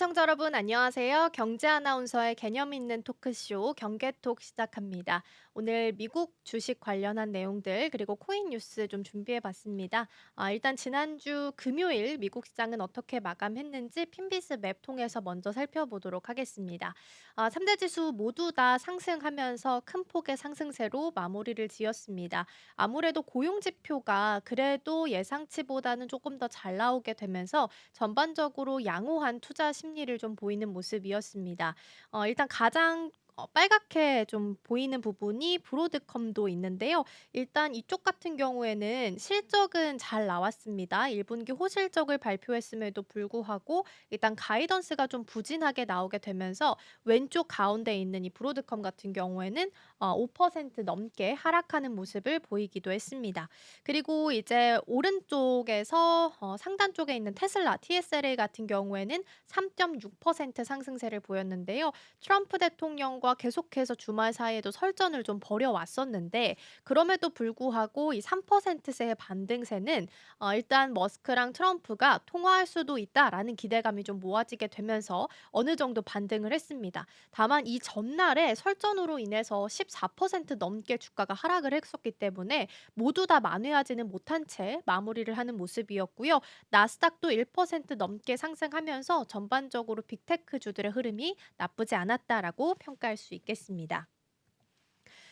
시청자 여러분 안녕하세요. 경제 아나운서의 개념 있는 토크쇼 경계톡 시작합니다. 오늘 미국 주식 관련한 내용들 그리고 코인 뉴스 좀 준비해 봤습니다. 일단 지난주 금요일 미국 시장은 어떻게 마감했는지 핀비스 맵 통해서 먼저 살펴보도록 하겠습니다. 3대 지수 모두 다 상승하면서 큰 폭의 상승세로 마무리를 지었습니다. 아무래도 고용 지표가 그래도 예상치보다는 조금 더 잘 나오게 되면서 전반적으로 양호한 투자 심리를 좀 보이는 모습이었습니다. 일단 가장 빨갛게 좀 보이는 부분이 브로드컴도 있는데요. 일단 이쪽 같은 경우에는 실적은 잘 나왔습니다. 1분기 호실적을 발표했음에도 불구하고 일단 가이던스가 좀 부진하게 나오게 되면서 왼쪽 가운데 있는 이 브로드컴 같은 경우에는 5% 넘게 하락하는 모습을 보이기도 했습니다. 그리고 이제 오른쪽에서 상단 쪽에 있는 테슬라 TSLA 같은 경우에는 3.6% 상승세를 보였는데요. 트럼프 대통령과 계속해서 주말 사이에도 설전을 좀 벌여왔었는데 그럼에도 불구하고 이 3%세의 반등세는 일단 머스크랑 트럼프가 통화할 수도 있다라는 기대감이 좀 모아지게 되면서 어느 정도 반등을 했습니다. 다만 이 전날에 설전으로 인해서 14% 넘게 주가가 하락을 했었기 때문에 모두 다 만회하지는 못한 채 마무리를 하는 모습이었고요. 나스닥도 1% 넘게 상승하면서 전반적으로 빅테크주들의 흐름이 나쁘지 않았다라고 평가할 수 있겠습니다.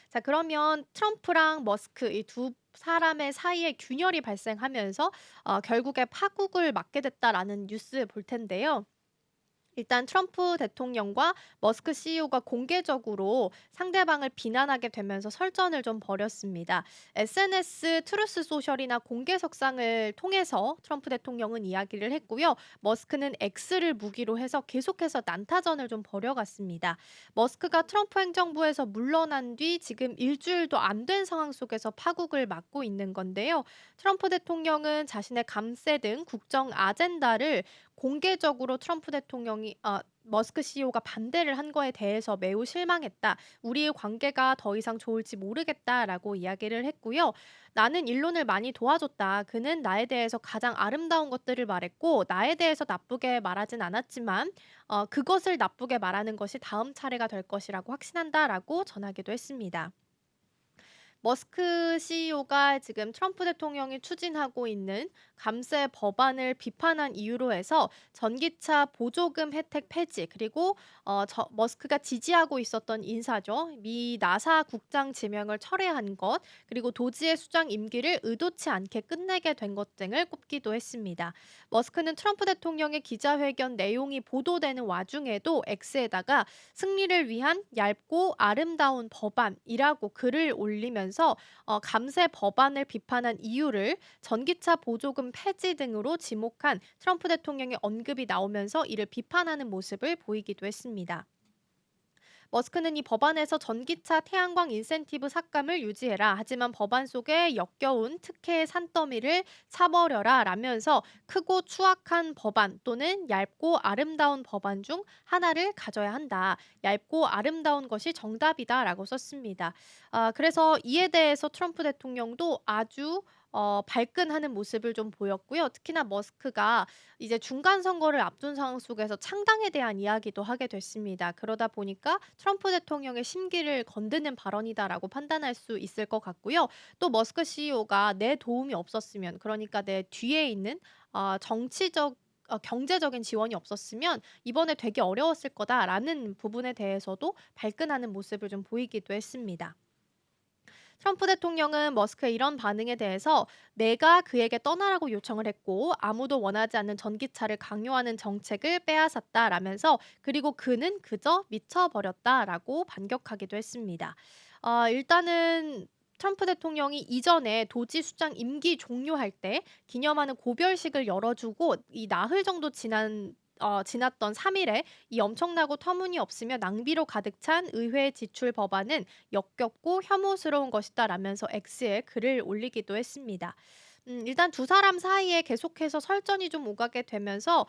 자, 그러면 트럼프랑 머스크 이 두 사람의 사이에 균열이 발생하면서 결국에 파국을 맞게 됐다라는 뉴스 볼 텐데요. 일단 트럼프 대통령과 머스크 CEO가 공개적으로 상대방을 비난하게 되면서 설전을 좀 벌였습니다. SNS 트루스 소셜이나 공개석상을 통해서 트럼프 대통령은 이야기를 했고요. 머스크는 X를 무기로 해서 계속해서 난타전을 좀 벌여갔습니다. 머스크가 트럼프 행정부에서 물러난 뒤 지금 일주일도 안 된 상황 속에서 파국을 맞고 있는 건데요. 트럼프 대통령은 자신의 감세 등 국정 아젠다를 공개적으로 트럼프 대통령이 머스크 CEO가 반대를 한 거에 대해서 매우 실망했다. 우리의 관계가 더 이상 좋을지 모르겠다라고 이야기를 했고요. 나는 일론을 많이 도와줬다. 그는 나에 대해서 가장 아름다운 것들을 말했고 나에 대해서 나쁘게 말하진 않았지만 그것을 나쁘게 말하는 것이 다음 차례가 될 것이라고 확신한다라고 전하기도 했습니다. 머스크 CEO가 지금 트럼프 대통령이 추진하고 있는 감세 법안을 비판한 이유로 해서 전기차 보조금 혜택 폐지 그리고 머스크가 지지하고 있었던 인사죠. 미 나사 국장 지명을 철회한 것 그리고 도지의 수장 임기를 의도치 않게 끝내게 된 것 등을 꼽기도 했습니다. 머스크는 트럼프 대통령의 기자회견 내용이 보도되는 와중에도 X에다가 승리를 위한 얇고 아름다운 법안이라고 글을 올리면서 감세 법안을 비판한 이유를 전기차 보조금 폐지 등으로 지목한 트럼프 대통령의 언급이 나오면서 이를 비판하는 모습을 보이기도 했습니다. 머스크는 이 법안에서 전기차 태양광 인센티브 삭감을 유지해라. 하지만 법안 속에 역겨운 특혜 산더미를 차버려라 라면서 크고 추악한 법안 또는 얇고 아름다운 법안 중 하나를 가져야 한다. 얇고 아름다운 것이 정답이다라고 썼습니다. 그래서 이에 대해서 트럼프 대통령도 아주 발끈하는 모습을 좀 보였고요. 특히나 머스크가 이제 중간 선거를 앞둔 상황 속에서 창당에 대한 이야기도 하게 됐습니다. 그러다 보니까 트럼프 대통령의 심기를 건드는 발언이다라고 판단할 수 있을 것 같고요. 또 머스크 CEO가 내 도움이 없었으면 그러니까 내 뒤에 있는 정치적 경제적인 지원이 없었으면 이번에 되게 어려웠을 거다라는 부분에 대해서도 발끈하는 모습을 좀 보이기도 했습니다. 트럼프 대통령은 머스크의 이런 반응에 대해서 내가 그에게 떠나라고 요청을 했고 아무도 원하지 않는 전기차를 강요하는 정책을 빼앗았다라면서 그리고 그는 그저 미쳐버렸다라고 반격하기도 했습니다. 일단은 트럼프 대통령이 이전에 도지 수장 임기 종료할 때 기념하는 고별식을 열어주고 이 나흘 정도 지났던 3 일에 이 엄청나고 터무니없으며 낭비로 가득 찬 의회 지출 법안은 역겹고 혐오스러운 것이다라면서 X에 글을 올리기도 했습니다. 일단 두 사람 사이에 계속해서 설전이 좀 오가게 되면서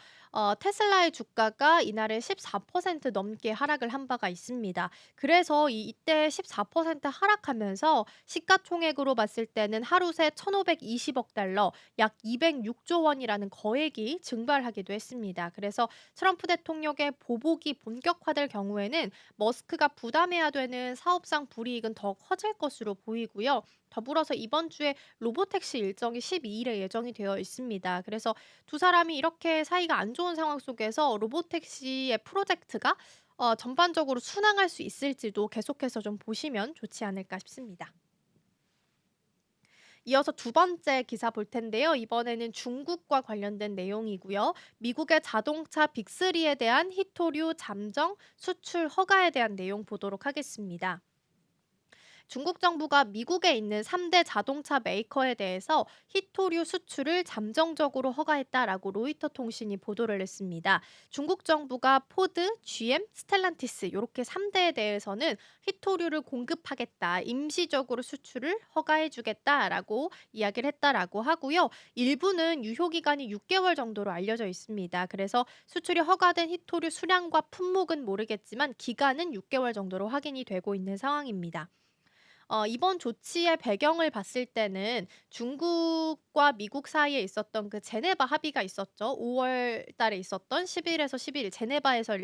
테슬라의 주가가 이날에 14% 넘게 하락을 한 바가 있습니다. 그래서 이때 14% 하락하면서 시가총액으로 봤을 때는 하루 새 1,520억 달러, 약 206조 원이라는 거액이 증발하기도 했습니다. 그래서 트럼프 대통령의 보복이 본격화될 경우에는 머스크가 부담해야 되는 사업상 불이익은 더 커질 것으로 보이고요. 더불어서 이번 주에 로보택시 일정이 12일에 예정이 되어 있습니다. 그래서 두 사람이 이렇게 사이가 안 좋은 상황 속에서 로보택시의 프로젝트가 전반적으로 순항할 수 있을지도 계속해서 좀 보시면 좋지 않을까 싶습니다. 이어서 두 번째 기사 볼 텐데요. 이번에는 중국과 관련된 내용이고요. 미국의 자동차 빅3에 대한 희토류 잠정 수출 허가에 대한 내용 보도록 하겠습니다. 중국 정부가 미국에 있는 3대 자동차 메이커에 대해서 희토류 수출을 잠정적으로 허가했다라고 로이터 통신이 보도를 했습니다. 중국 정부가 포드, GM, 스텔란티스 이렇게 3대에 대해서는 희토류를 공급하겠다, 임시적으로 수출을 허가해주겠다라고 이야기를 했다라고 하고요. 일부는 유효 기간이 6개월 정도로 알려져 있습니다. 그래서 수출이 허가된 희토류 수량과 품목은 모르겠지만 기간은 6개월 정도로 확인이 되고 있는 상황입니다. 이번 조치의 배경을 봤을 때는 중국과 미국 사이에 있었던 그 제네바 합의가 있었죠. 5월 달에 있었던 10일에서 11일 제네바에서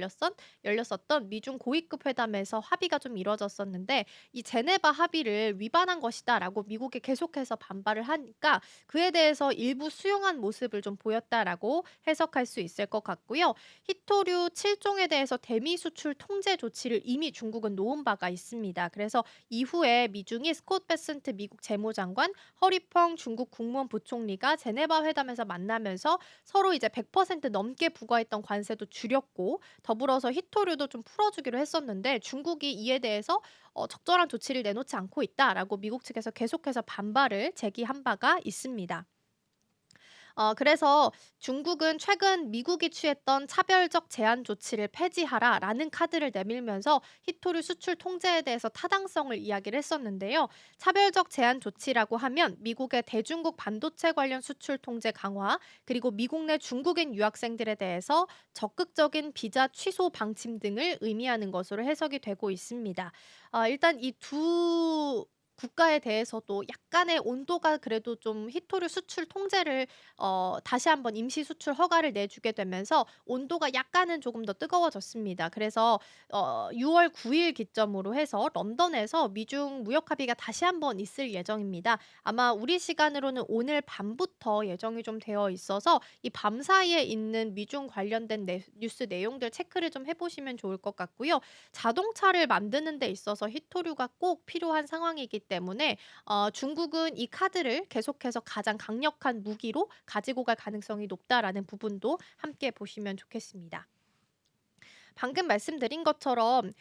열렸었던 미중 고위급 회담에서 합의가 좀 이루어졌었는데 이 제네바 합의를 위반한 것이다라고 미국에 계속해서 반발을 하니까 그에 대해서 일부 수용한 모습을 좀 보였다라고 해석할 수 있을 것 같고요. 희토류 7종에 대해서 대미 수출 통제 조치를 이미 중국은 놓은 바가 있습니다. 그래서 이후에 미중이 스콧 베센트 미국 재무장관, 허리펑 중국 국무원 부총리가 제네바 회담에서 만나면서 서로 이제 100% 넘게 부과했던 관세도 줄였고 더불어서 희토류도 좀 풀어주기로 했었는데 중국이 이에 대해서 적절한 조치를 내놓지 않고 있다라고 미국 측에서 계속해서 반발을 제기한 바가 있습니다. 그래서 중국은 최근 미국이 취했던 차별적 제한 조치를 폐지하라라는 카드를 내밀면서 희토류 수출 통제에 대해서 타당성을 이야기를 했었는데요. 차별적 제한 조치라고 하면 미국의 대중국 반도체 관련 수출 통제 강화, 그리고 미국 내 중국인 유학생들에 대해서 적극적인 비자 취소 방침 등을 의미하는 것으로 해석이 되고 있습니다. 일단 이 두 국가에 대해서도 약간의 온도가 그래도 좀 희토류 수출 통제를 다시 한번 임시 수출 허가를 내주게 되면서 온도가 약간은 조금 더 뜨거워졌습니다. 그래서 6월 9일 기점으로 해서 런던에서 미중 무역 합의가 다시 한번 있을 예정입니다. 아마 우리 시간으로는 오늘 밤부터 예정이 좀 되어 있어서 이 밤 사이에 있는 미중 관련된 뉴스 내용들 체크를 좀 해보시면 좋을 것 같고요. 자동차를 만드는 데 있어서 희토류가 꼭 필요한 상황이기 때문에 중국은 이 카드를 계속해서 가장 강력한 무기로 가지고 갈 가능성이 높다라는 부분도 함께 보시면 좋겠습니다. 방금 말씀드린 것처럼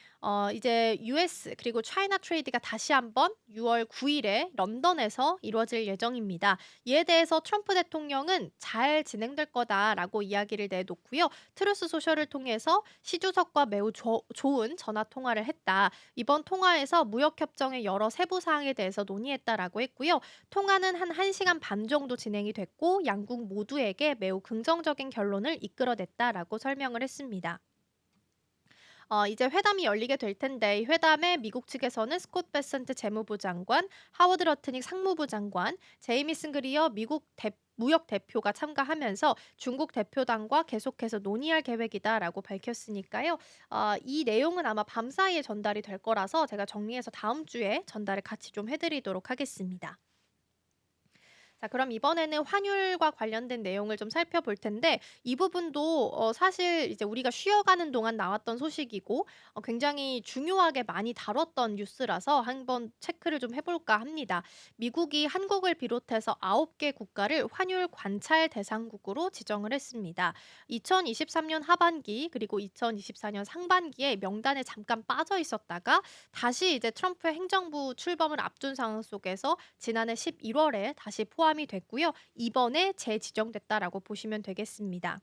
이제 US 그리고 차이나 트레이드가 다시 한번 6월 9일에 런던에서 이루어질 예정입니다. 이에 대해서 트럼프 대통령은 잘 진행될 거다라고 이야기를 내놓고요. 트루스 소셜을 통해서 시 주석과 매우 좋은 전화 통화를 했다. 이번 통화에서 무역 협정의 여러 세부 사항에 대해서 논의했다라고 했고요. 통화는 한 1시간 반 정도 진행이 됐고 양국 모두에게 매우 긍정적인 결론을 이끌어냈다라고 설명을 했습니다. 이제 회담이 열리게 될 텐데 이 회담에 미국 측에서는 스콧 베센트 재무부 장관, 하워드 러트닉 상무부 장관, 제이미슨 그리어 미국 무역 대표가 참가하면서 중국 대표단과 계속해서 논의할 계획이다라고 밝혔으니까요. 이 내용은 아마 밤사이에 전달이 될 거라서 제가 정리해서 다음 주에 전달을 같이 좀 해드리도록 하겠습니다. 자, 그럼 이번에는 환율과 관련된 내용을 좀 살펴볼 텐데 이 부분도 사실 이제 우리가 쉬어가는 동안 나왔던 소식이고 굉장히 중요하게 많이 다뤘던 뉴스라서 한번 체크를 좀 해볼까 합니다. 미국이 한국을 비롯해서 9개 국가를 환율 관찰 대상국으로 지정을 했습니다. 2023년 하반기 그리고 2024년 상반기에 명단에 잠깐 빠져 있었다가 다시 이제 트럼프 행정부 출범을 앞둔 상황 속에서 지난해 11월에 다시 포함이 됐고요. 이번에 재지정됐다라고 보시면 되겠습니다.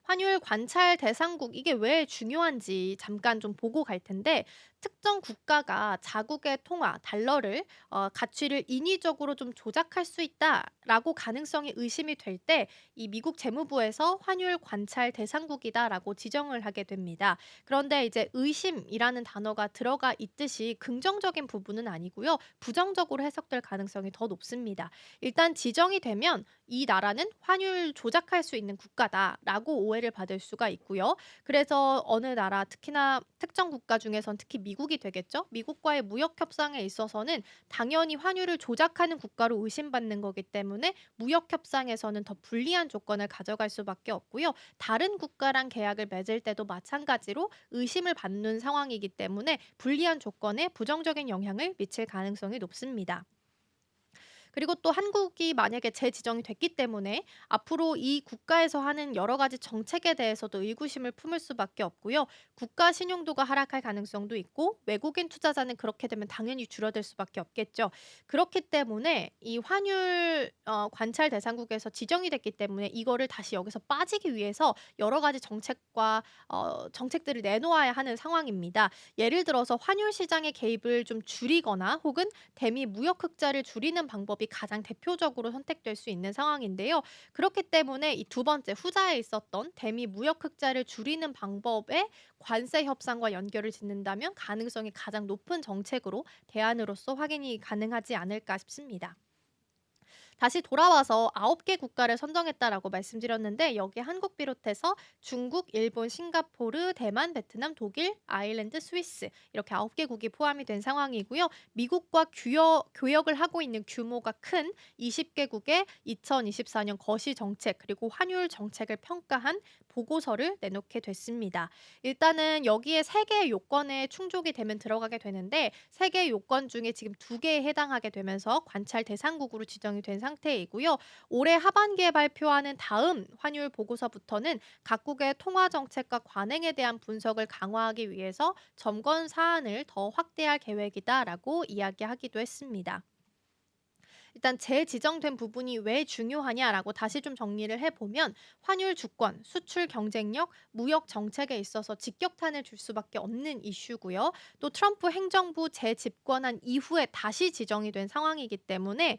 환율 관찰 대상국 이게 왜 중요한지 잠깐 좀 보고 갈 텐데 특정 국가가 자국의 통화, 달러를 가치를 인위적으로 좀 조작할 수 있다라고 가능성이 의심이 될 때 이 미국 재무부에서 환율 관찰 대상국이다라고 지정을 하게 됩니다. 그런데 이제 의심이라는 단어가 들어가 있듯이 긍정적인 부분은 아니고요. 부정적으로 해석될 가능성이 더 높습니다. 일단 지정이 되면 이 나라는 환율 조작할 수 있는 국가다라고 오해를 받을 수가 있고요. 그래서 어느 나라 특히나 특정 국가 중에선 특히 미국이 되겠죠. 미국과의 무역 협상에 있어서는 당연히 환율을 조작하는 국가로 의심받는 거기 때문에 무역 협상에서는 더 불리한 조건을 가져갈 수밖에 없고요. 다른 국가랑 계약을 맺을 때도 마찬가지로 의심을 받는 상황이기 때문에 불리한 조건에 부정적인 영향을 미칠 가능성이 높습니다. 그리고 또 한국이 만약에 재지정이 됐기 때문에 앞으로 이 국가에서 하는 여러 가지 정책에 대해서도 의구심을 품을 수밖에 없고요. 국가 신용도가 하락할 가능성도 있고 외국인 투자자는 그렇게 되면 당연히 줄어들 수밖에 없겠죠. 그렇기 때문에 이 환율 관찰 대상국에서 지정이 됐기 때문에 이거를 다시 여기서 빠지기 위해서 여러 가지 정책과 정책들을 내놓아야 하는 상황입니다. 예를 들어서 환율 시장의 개입을 좀 줄이거나 혹은 대미 무역 흑자를 줄이는 방법이 가장 대표적으로 선택될 수 있는 상황인데요. 그렇기 때문에 이 두 번째 후자에 있었던 대미 무역 흑자를 줄이는 방법에 관세 협상과 연결을 짓는다면 가능성이 가장 높은 정책으로 대안으로서 확인이 가능하지 않을까 싶습니다. 다시 돌아와서 9개 국가를 선정했다라고 말씀드렸는데 여기에 한국 비롯해서 중국, 일본, 싱가포르, 대만, 베트남, 독일, 아일랜드, 스위스 이렇게 9개국이 포함이 된 상황이고요. 미국과 교역을 하고 있는 규모가 큰 20개국의 2024년 거시 정책 그리고 환율 정책을 평가한 보고서를 내놓게 됐습니다. 일단은 여기에 3개의 요건에 충족이 되면 들어가게 되는데 3개의 요건 중에 지금 2개에 해당하게 되면서 관찰 대상국으로 지정이 된 상태이고요. 올해 하반기에 발표하는 다음 환율 보고서부터는 각국의 통화 정책과 관행에 대한 분석을 강화하기 위해서 점검 사안을 더 확대할 계획이다라고 이야기하기도 했습니다. 일단 재지정된 부분이 왜 중요하냐라고 다시 좀 정리를 해보면 환율 주권, 수출 경쟁력, 무역 정책에 있어서 직격탄을 줄 수밖에 없는 이슈고요. 또 트럼프 행정부 재집권한 이후에 다시 지정이 된 상황이기 때문에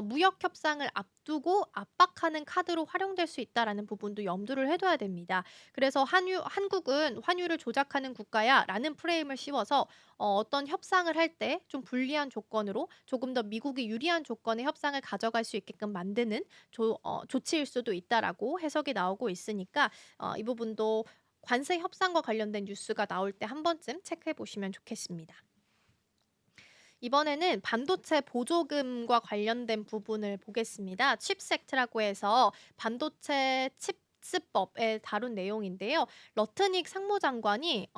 무역 협상을 앞두고 압박하는 카드로 활용될 수 있다라는 부분도 염두를 해둬야 됩니다. 그래서 한국은 환율을 조작하는 국가야라는 프레임을 씌워서 어떤 협상을 할 때 좀 불리한 조건으로 조금 더 미국이 유리한 조건의 협상을 가져갈 수 있게끔 만드는 조치일 수도 있다라고 해석이 나오고 있으니까 이 부분도 관세 협상과 관련된 뉴스가 나올 때 한 번쯤 체크해 보시면 좋겠습니다. 이번에는 반도체 보조금과 관련된 부분을 보겠습니다. 칩스 액트라고 해서 반도체 칩스법에 다룬 내용인데요. 러트닉 상무장관이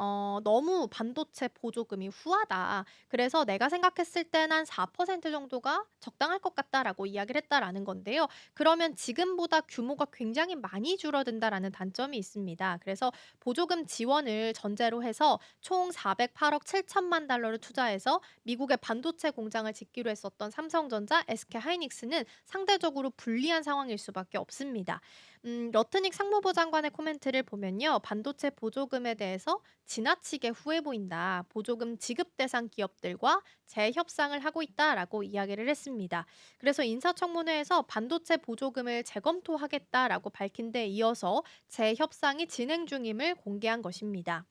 너무 반도체 보조금이 후하다. 그래서 내가 생각했을 땐 한 4% 정도가 적당할 것 같다라고 이야기를 했다라는 건데요. 그러면 지금보다 규모가 굉장히 많이 줄어든다라는 단점이 있습니다. 그래서 보조금 지원을 전제로 해서 총 408억 7천만 달러를 투자해서 미국의 반도체 공장을 짓기로 했었던 삼성전자, SK 하이닉스는 상대적으로 불리한 상황일 수밖에 없습니다. 러트닉 상무부 장관의 코멘트를 보면요. 반도체 보조금에 대해서 지나치게 후해 보인다. 보조금 지급 대상 기업들과 재협상을 하고 있다라고 이야기를 했습니다. 그래서 인사청문회에서 반도체 보조금을 재검토하겠다라고 밝힌 데 이어서 재협상이 진행 중임을 공개한 것입니다.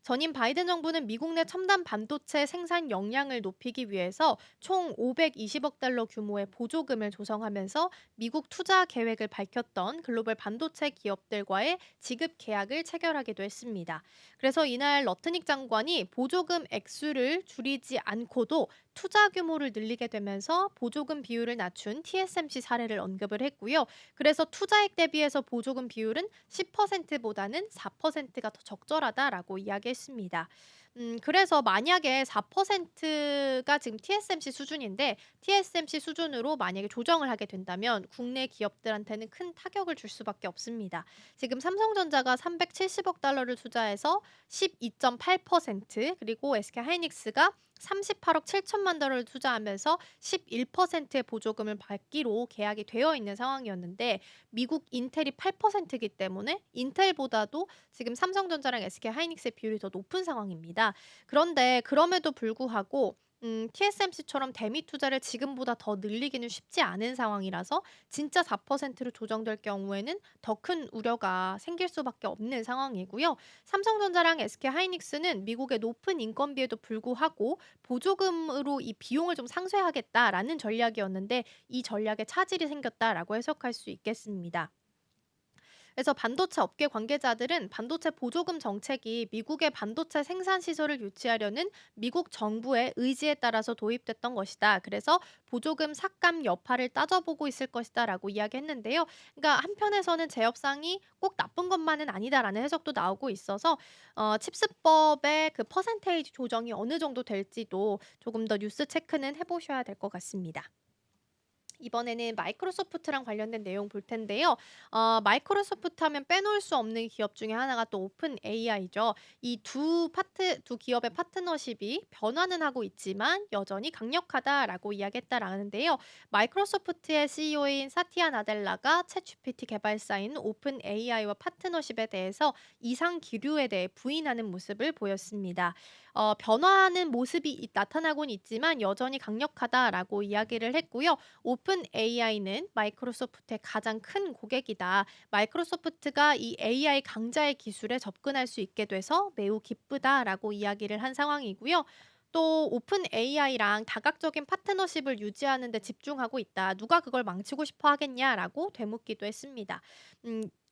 전임 바이든 정부는 미국 내 첨단 반도체 생산 역량을 높이기 위해서 총 520억 달러 규모의 보조금을 조성하면서 미국 투자 계획을 밝혔던 글로벌 반도체 기업들과의 지급 계약을 체결하기도 했습니다. 그래서 이날 러트닉 장관이 보조금 액수를 줄이지 않고도 투자 규모를 늘리게 되면서 보조금 비율을 낮춘 TSMC 사례를 언급을 했고요. 그래서 투자액 대비해서 보조금 비율은 10%보다는 4%가 더 적절하다라고 이야기했습니다. 그래서 만약에 4%가 지금 TSMC 수준인데 TSMC 수준으로 만약에 조정을 하게 된다면 국내 기업들한테는 큰 타격을 줄 수밖에 없습니다. 지금 삼성전자가 370억 달러를 투자해서 12.8% 그리고 SK 하이닉스가 38억 7천만 달러를 투자하면서 11%의 보조금을 받기로 계약이 되어 있는 상황이었는데 미국 인텔이 8%이기 때문에 인텔보다도 지금 삼성전자랑 SK 하이닉스의 비율이 더 높은 상황입니다. 있습니다. 그런데 그럼에도 불구하고 TSMC처럼 대미 투자를 지금보다 더 늘리기는 쉽지 않은 상황이라서 진짜 4%로 조정될 경우에는 더 큰 우려가 생길 수밖에 없는 상황이고요. 삼성전자랑 SK하이닉스는 미국의 높은 인건비에도 불구하고 보조금으로 이 비용을 좀 상쇄하겠다라는 전략이었는데 이 전략에 차질이 생겼다라고 해석할 수 있겠습니다. 그래서 반도체 업계 관계자들은 반도체 보조금 정책이 미국의 반도체 생산 시설을 유치하려는 미국 정부의 의지에 따라서 도입됐던 것이다. 그래서 보조금 삭감 여파를 따져보고 있을 것이다라고 이야기했는데요. 그러니까 한편에서는 제협상이 꼭 나쁜 것만은 아니다라는 해석도 나오고 있어서 칩스법의 그 퍼센테이지 조정이 어느 정도 될지도 조금 더 뉴스 체크는 해보셔야 될 것 같습니다. 이번에는 마이크로소프트랑 관련된 내용 볼 텐데요. 마이크로소프트 하면 빼놓을 수 없는 기업 중에 하나가 또 오픈 AI죠. 이 두 기업의 파트너십이 변화는 하고 있지만 여전히 강력하다라고 이야기했다라는데요. 마이크로소프트의 CEO인 사티아 나델라가 챗GPT 개발사인 오픈 AI와 파트너십에 대해서 이상 기류에 대해 부인하는 모습을 보였습니다. 변화하는 모습이 나타나곤 있지만 여전히 강력하다라고 이야기를 했고요. 오픈 AI는 마이크로소프트의 가장 큰 고객이다. 마이크로소프트가 이 AI 강자의 기술에 접근할 수 있게 돼서 매우 기쁘다라고 이야기를 한 상황이고요. 또 오픈 AI랑 다각적인 파트너십을 유지하는 데 집중하고 있다. 누가 그걸 망치고 싶어 하겠냐라고 되묻기도 했습니다.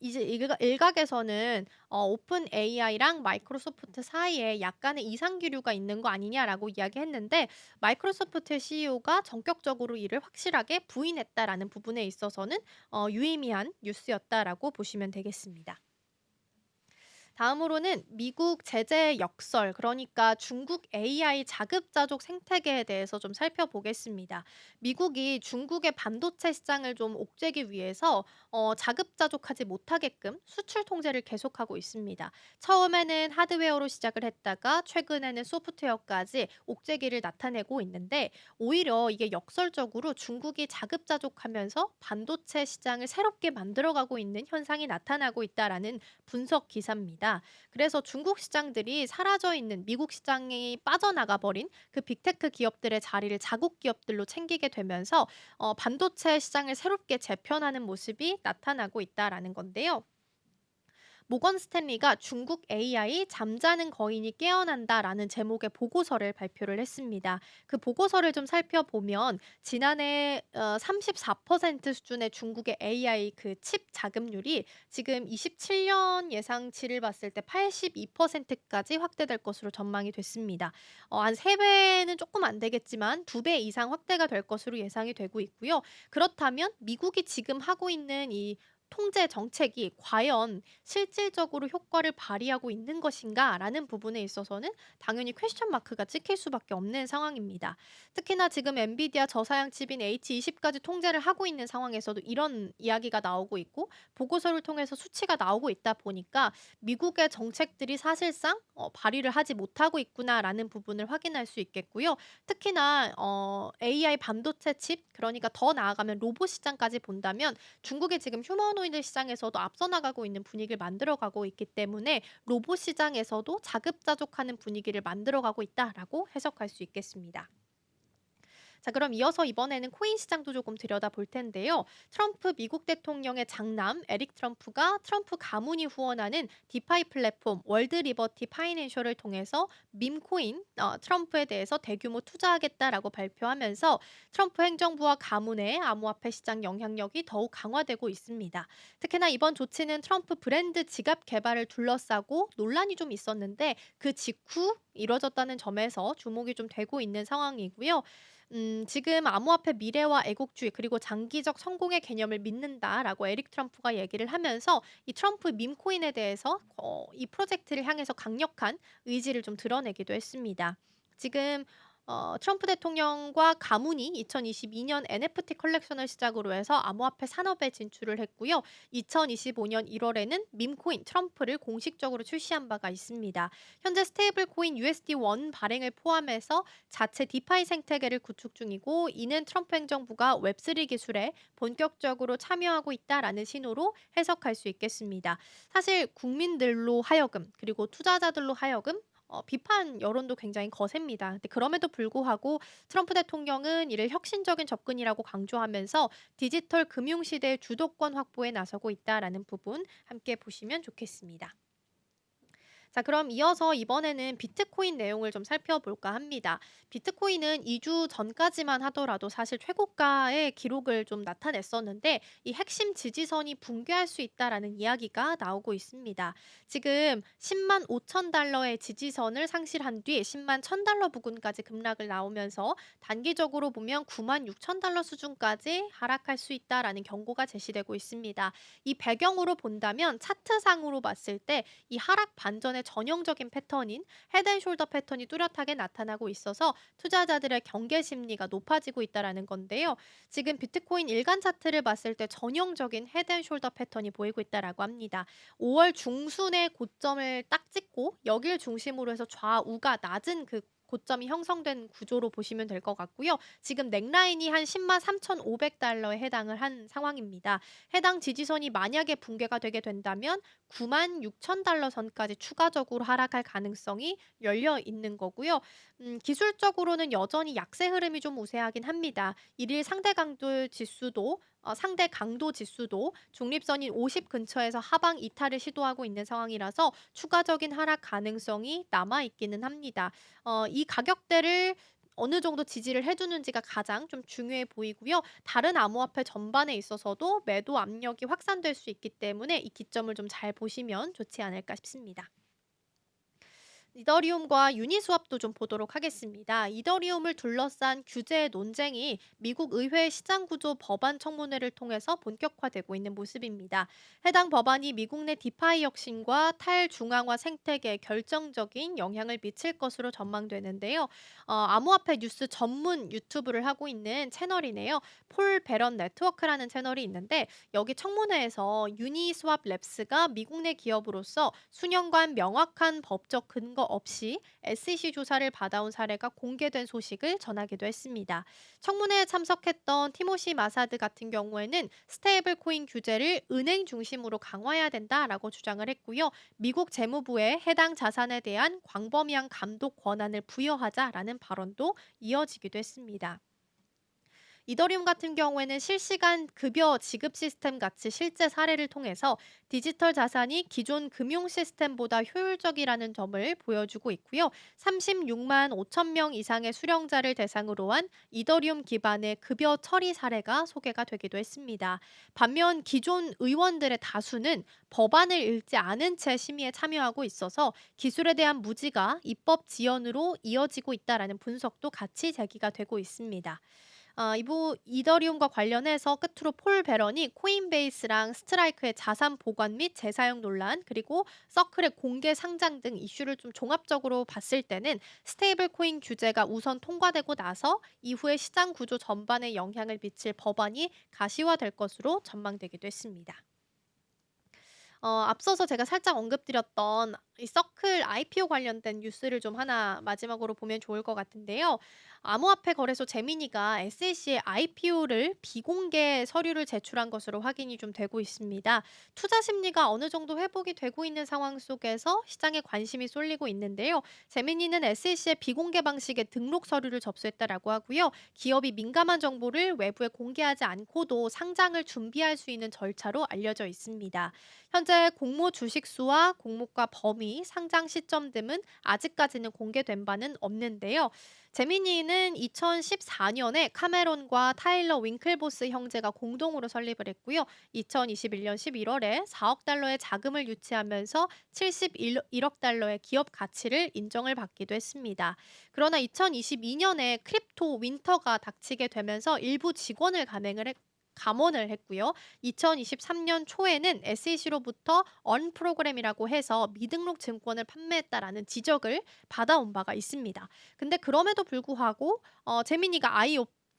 이제 일각에서는 오픈 AI랑 마이크로소프트 사이에 약간의 이상 기류가 있는 거 아니냐라고 이야기했는데 마이크로소프트의 CEO가 전격적으로 이를 확실하게 부인했다라는 부분에 있어서는 유의미한 뉴스였다라고 보시면 되겠습니다. 다음으로는 미국 제재 역설, 그러니까 중국 AI 자급자족 생태계에 대해서 좀 살펴보겠습니다. 미국이 중국의 반도체 시장을 좀 옥죄기 위해서 자급자족하지 못하게끔 수출 통제를 계속하고 있습니다. 처음에는 하드웨어로 시작을 했다가 최근에는 소프트웨어까지 옥죄기를 나타내고 있는데 오히려 이게 역설적으로 중국이 자급자족하면서 반도체 시장을 새롭게 만들어가고 있는 현상이 나타나고 있다라는 분석 기사입니다. 그래서 중국 시장들이 사라져 있는 미국 시장이 빠져나가 버린 그 빅테크 기업들의 자리를 자국 기업들로 챙기게 되면서 반도체 시장을 새롭게 재편하는 모습이 나타나고 있다라는 건데요. 모건 스탠리가 "중국 AI 잠자는 거인이 깨어난다"라는 제목의 보고서를 발표를 했습니다. 그 보고서를 좀 살펴보면 지난해 34% 수준의 중국의 AI 그 칩 자급률이 지금 27년 예상치를 봤을 때 82%까지 확대될 것으로 전망이 됐습니다. 한 3 배는 조금 안 되겠지만 2배 이상 확대가 될 것으로 예상이 되고 있고요. 그렇다면 미국이 지금 하고 있는 이 통제 정책이 과연 실질적으로 효과를 발휘하고 있는 것인가라는 부분에 있어서는 당연히 퀘스천 마크가 찍힐 수밖에 없는 상황입니다. 특히나 지금 엔비디아 저사양 칩인 H20까지 통제를 하고 있는 상황에서도 이런 이야기가 나오고 있고 보고서를 통해서 수치가 나오고 있다 보니까 미국의 정책들이 사실상 발휘를 하지 못하고 있구나라는 부분을 확인할 수 있겠고요. 특히나 AI 반도체 칩, 그러니까 더 나아가면 로봇 시장까지 본다면 중국이 지금 휴머노이드 시장에서도 앞서 나가고 있는 분위기를 만들어가고 있기 때문에 로봇 시장에서도 자급자족하는 분위기를 만들어가고 있다라고 해석할 수 있겠습니다. 자, 그럼 이어서 이번에는 코인 시장도 조금 들여다볼 텐데요. 트럼프 미국 대통령의 장남 에릭 트럼프가 트럼프 가문이 후원하는 디파이 플랫폼 월드 리버티 파이낸셜을 통해서 밈 코인 트럼프에 대해서 대규모 투자하겠다라고 발표하면서 트럼프 행정부와 가문의 암호화폐 시장 영향력이 더욱 강화되고 있습니다. 특히나 이번 조치는 트럼프 브랜드 지갑 개발을 둘러싸고 논란이 좀 있었는데 그 직후 이뤄졌다는 점에서 주목이 좀 되고 있는 상황이고요. 지금 "암호화폐 미래와 애국주의 그리고 장기적 성공의 개념을 믿는다."라고 에릭 트럼프가 얘기를 하면서 이 트럼프 밈코인에 대해서 이 프로젝트를 향해서 강력한 의지를 좀 드러내기도 했습니다. 지금 트럼프 대통령과 가문이 2022년 NFT 컬렉션을 시작으로 해서 암호화폐 산업에 진출을 했고요. 2025년 1월에는 밈코인 트럼프를 공식적으로 출시한 바가 있습니다. 현재 스테이블 코인 USD1 발행을 포함해서 자체 디파이 생태계를 구축 중이고 이는 트럼프 행정부가 웹3 기술에 본격적으로 참여하고 있다라는 신호로 해석할 수 있겠습니다. 사실 국민들로 하여금 그리고 투자자들로 하여금 비판 여론도 굉장히 거셉니다. 근데 그럼에도 불구하고 트럼프 대통령은 이를 혁신적인 접근이라고 강조하면서 디지털 금융 시대의 주도권 확보에 나서고 있다라는 부분 함께 보시면 좋겠습니다. 자, 그럼 이어서 이번에는 비트코인 내용을 좀 살펴볼까 합니다. 비트코인은 2주 전까지만 하더라도 사실 최고가의 기록을 좀 나타냈었는데 이 핵심 지지선이 붕괴할 수 있다라는 이야기가 나오고 있습니다. 지금 10만 5천 달러의 지지선을 상실한 뒤 10만 1천 달러 부근까지 급락을 나오면서 단기적으로 보면 9만 6천 달러 수준까지 하락할 수 있다라는 경고가 제시되고 있습니다. 이 배경으로 본다면 차트상으로 봤을 때 이 하락 반전의 전형적인 패턴인 헤드앤숄더 패턴이 뚜렷하게 나타나고 있어서 투자자들의 경계 심리가 높아지고 있다라는 건데요. 지금 비트코인 일간 차트를 봤을 때 전형적인 헤드앤숄더 패턴이 보이고 있다라고 합니다. 5월 중순에 고점을 딱 찍고 여길 중심으로 해서 좌우가 낮은 그 고점이 형성된 구조로 보시면 될 것 같고요. 지금 넥라인이 한 10만 3,500달러에 해당을 한 상황입니다. 해당 지지선이 만약에 붕괴가 되게 된다면 9만 6천 달러 선까지 추가적으로 하락할 가능성이 열려 있는 거고요. 기술적으로는 여전히 약세 흐름이 좀 우세하긴 합니다. 일일 상대 강도 지수도 중립선인 50 근처에서 하방 이탈을 시도하고 있는 상황이라서 추가적인 하락 가능성이 남아 있기는 합니다. 이 가격대를 어느 정도 지지를 해 주는지가 가장 좀 중요해 보이고요. 다른 암호화폐 전반에 있어서도 매도 압력이 확산될 수 있기 때문에 이 기점을 좀 잘 보시면 좋지 않을까 싶습니다. 이더리움과 유니스왑도 좀 보도록 하겠습니다. 이더리움을 둘러싼 규제 논쟁이 미국 의회 시장 구조 법안 청문회를 통해서 본격화되고 있는 모습입니다. 해당 법안이 미국 내 디파이 혁신과 탈중앙화 생태계에 결정적인 영향을 미칠 것으로 전망되는데요. 암호화폐 뉴스 전문 유튜브를 하고 있는 채널이네요. 폴 베런 네트워크라는 채널이 있는데 여기 청문회에서 유니스왑 랩스가 미국 내 기업으로서 수년간 명확한 법적 근거 없이 SEC 조사를 받아온 사례가 공개된 소식을 전하기도 했습니다. 청문회에 참석했던 티모시 마사드 같은 경우에는 스테이블 코인 규제를 은행 중심으로 강화해야 된다라고 주장을 했고요. 미국 재무부에 해당 자산에 대한 광범위한 감독 권한을 부여하자라는 발언도 이어지기도 했습니다. 이더리움 같은 경우에는 실시간 급여 지급 시스템 같이 실제 사례를 통해서 디지털 자산이 기존 금융 시스템보다 효율적이라는 점을 보여주고 있고요. 36만 5천 명 이상의 수령자를 대상으로 한 이더리움 기반의 급여 처리 사례가 소개가 되기도 했습니다. 반면 기존 의원들의 다수는 법안을 읽지 않은 채 심의에 참여하고 있어서 기술에 대한 무지가 입법 지연으로 이어지고 있다라는 분석도 같이 제기가 되고 있습니다. 이더리움과 관련해서 끝으로 폴 베런이 코인베이스랑 스트라이크의 자산 보관 및 재사용 논란, 그리고 서클의 공개 상장 등 이슈를 좀 종합적으로 봤을 때는 스테이블 코인 규제가 우선 통과되고 나서 이후에 시장 구조 전반에 영향을 미칠 법안이 가시화될 것으로 전망되기도 했습니다. 앞서서 제가 살짝 언급드렸던 이 서클 IPO 관련된 뉴스를 좀 하나 마지막으로 보면 좋을 것 같은데요. 암호화폐 거래소 제미니가 SEC의 IPO를 비공개 서류를 제출한 것으로 확인이 좀 되고 있습니다. 투자 심리가 어느 정도 회복이 되고 있는 상황 속에서 시장에 관심이 쏠리고 있는데요. 제미니는 SEC의 비공개 방식의 등록 서류를 접수했다라고 하고요. 기업이 민감한 정보를 외부에 공개하지 않고도 상장을 준비할 수 있는 절차로 알려져 있습니다. 현재 공모 주식 수와 공모가 범위, 상장 시점 등은 아직까지는 공개된 바는 없는데요. 제미니는 2014년에 카메론과 타일러 윙클보스 형제가 공동으로 설립을 했고요. 2021년 11월에 4억 달러의 자금을 유치하면서 71억 달러의 기업 가치를 인정을 받기도 했습니다. 그러나 2022년에 크립토 윈터가 닥치게 되면서 일부 직원을 감원을 했고요. 2023년 초에는 SEC로부터 언 프로그램이라고 해서 미등록 증권을 판매했다라는 지적을 받아온 바가 있습니다. 근데 그럼에도 불구하고 제미니가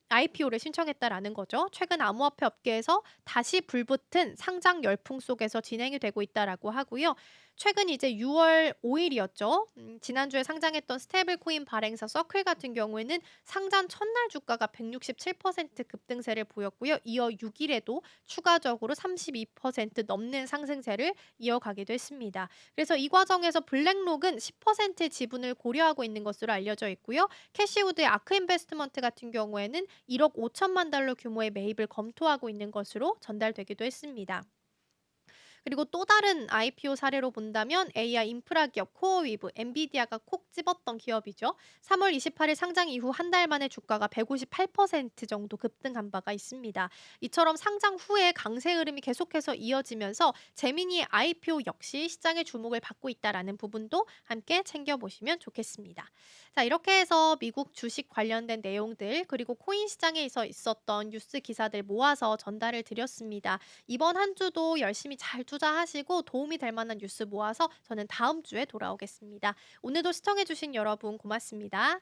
IPO를 신청했다라는 거죠. 최근 암호화폐 업계에서 다시 불붙은 상장 열풍 속에서 진행이 되고 있다라고 하고요. 최근 이제 6월 5일 일이었죠. 지난주에 상장했던 스테이블 코인 발행사 서클 같은 경우에는 상장 첫날 주가가 167% 급등세를 보였고요. 이어 6 일에도 추가적으로 32% 넘는 상승세를 이어가기도 했습니다. 그래서 이 과정에서 블랙록은 10% 지분을 고려하고 있는 것으로 알려져 있고요. 캐시우드의 아크 인베스트먼트 같은 경우에는 1억 5천만 달러 규모의 매입을 검토하고 있는 것으로 전달되기도 했습니다. 그리고 또 다른 IPO 사례로 본다면 AI 인프라 기업 코어위브, 엔비디아가 콕 집었던 기업이죠. 3월 28일 상장 이후 한 달 만에 주가가 158% 정도 급등한 바가 있습니다. 이처럼 상장 후에 강세 흐름이 계속해서 이어지면서 재미니 IPO 역시 시장의 주목을 받고 있다라는 부분도 함께 챙겨보시면 좋겠습니다. 자, 이렇게 해서 미국 주식 관련된 내용들 그리고 코인 시장에서 있었던 뉴스 기사들 모아서 전달을 드렸습니다. 이번 한 주도 열심히 잘 투자하시고 도움이 될 만한 뉴스 모아서 저는 다음 주에 돌아오겠습니다. 오늘도 시청해주신 여러분 고맙습니다.